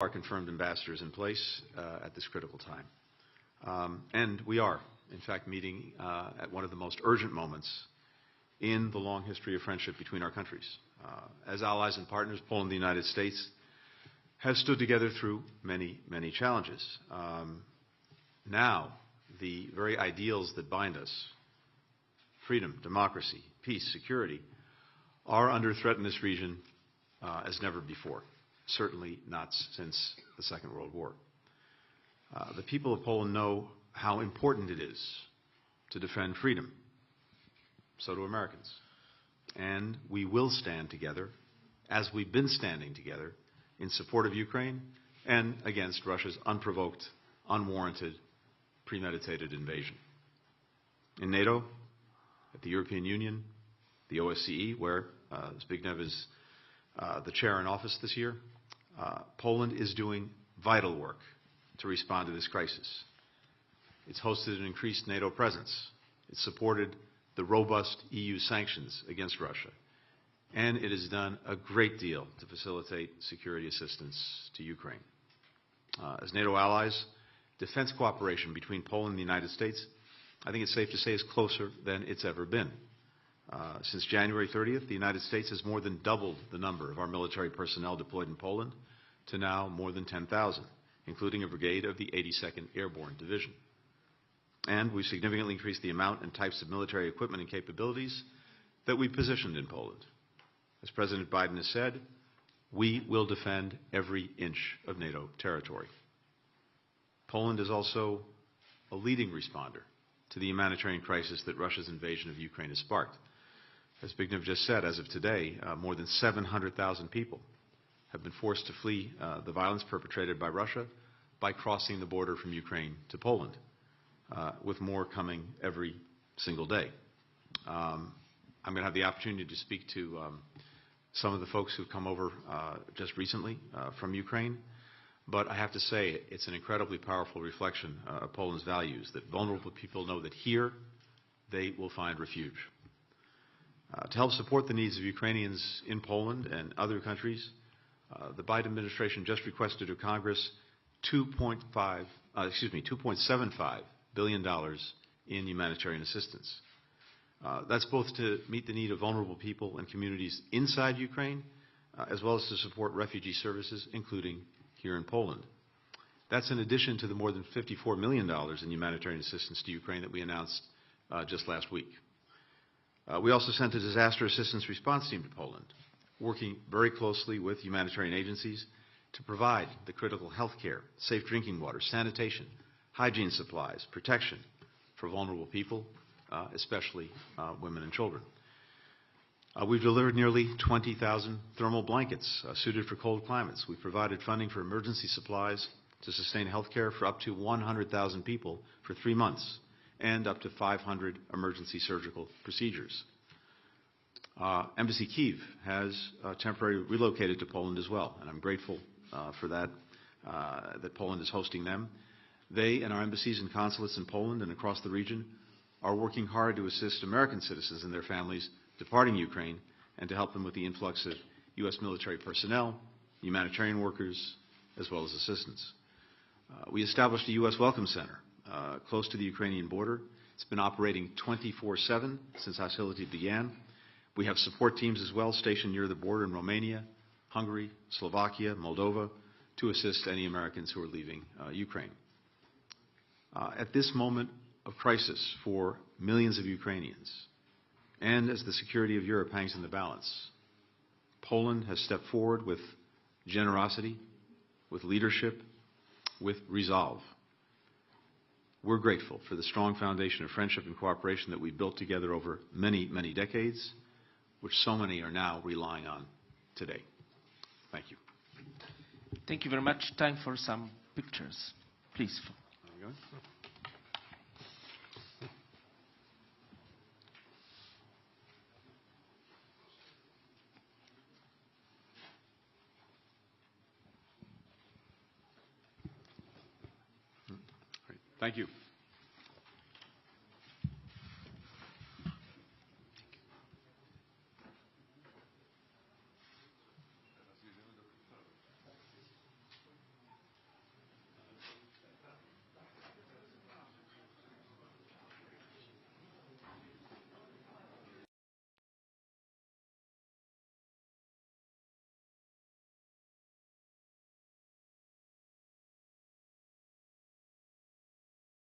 our confirmed ambassadors in place at this critical time. And we are, in fact, meeting at one of the most urgent moments in the long history of friendship between our countries. As allies and partners, Poland and the United States have stood together through many, many challenges. Now, the very ideals that bind us, freedom, democracy, peace, security, are under threat in this region as never before, certainly not since the Second World War. The people of Poland know how important it is to defend freedom. So do Americans. And we will stand together, as we've been standing together, in support of Ukraine and against Russia's unprovoked, unwarranted, premeditated invasion. In NATO, at the European Union, the OSCE, where Zbigniew is the chair in office this year, Poland is doing vital work to respond to this crisis. It's hosted an increased NATO presence. It's supported the robust EU sanctions against Russia. And it has done a great deal to facilitate security assistance to Ukraine. As NATO allies, defense cooperation between Poland and the United States, I think it's safe to say, is closer than it's ever been. Since January 30th, the United States has more than doubled the number of our military personnel deployed in Poland to now more than 10,000, including a brigade of the 82nd Airborne Division. And we've significantly increased the amount and types of military equipment and capabilities that we positioned in Poland. As President Biden has said, we will defend every inch of NATO territory. Poland is also a leading responder to the humanitarian crisis that Russia's invasion of Ukraine has sparked. As Zbigniew just said, as of today, more than 700,000 people have been forced to flee the violence perpetrated by Russia by crossing the border from Ukraine to Poland, with more coming every single day. I'm going to have the opportunity to speak to some of the folks who've come over just recently from Ukraine. But I have to say, it's an incredibly powerful reflection of Poland's values, that vulnerable people know that here they will find refuge. To help support the needs of Ukrainians in Poland and other countries, the Biden administration just requested of Congress $2.75 billion in humanitarian assistance. That's both to meet the need of vulnerable people and communities inside Ukraine, as well as to support refugee services, including here in Poland. That's in addition to the more than $54 million in humanitarian assistance to Ukraine that we announced just last week. We also sent a disaster assistance response team to Poland, working very closely with humanitarian agencies to provide the critical health care, safe drinking water, sanitation, hygiene supplies, protection for vulnerable people, especially women and children. We've delivered nearly 20,000 thermal blankets suited for cold climates. We've provided funding for emergency supplies to sustain health care for up to 100,000 people for 3 months, and up to 500 emergency surgical procedures. Embassy Kyiv has temporarily relocated to Poland as well, and I'm grateful for that, that Poland is hosting them. They and our embassies and consulates in Poland and across the region are working hard to assist American citizens and their families departing Ukraine, and to help them with the influx of U.S. military personnel, humanitarian workers, as well as assistance. We established a U.S. Welcome Center close to the Ukrainian border. It's been operating 24/7 since hostility began. We have support teams as well stationed near the border in Romania, Hungary, Slovakia, Moldova, to assist any Americans who are leaving Ukraine. At this moment of crisis for millions of Ukrainians, and as the security of Europe hangs in the balance, Poland has stepped forward with generosity, with leadership, with resolve. We're grateful for the strong foundation of friendship and cooperation that we've built together over many, many decades, which so many are now relying on today. Thank you. Thank you very much. Time for some pictures, please. There we go. Thank you.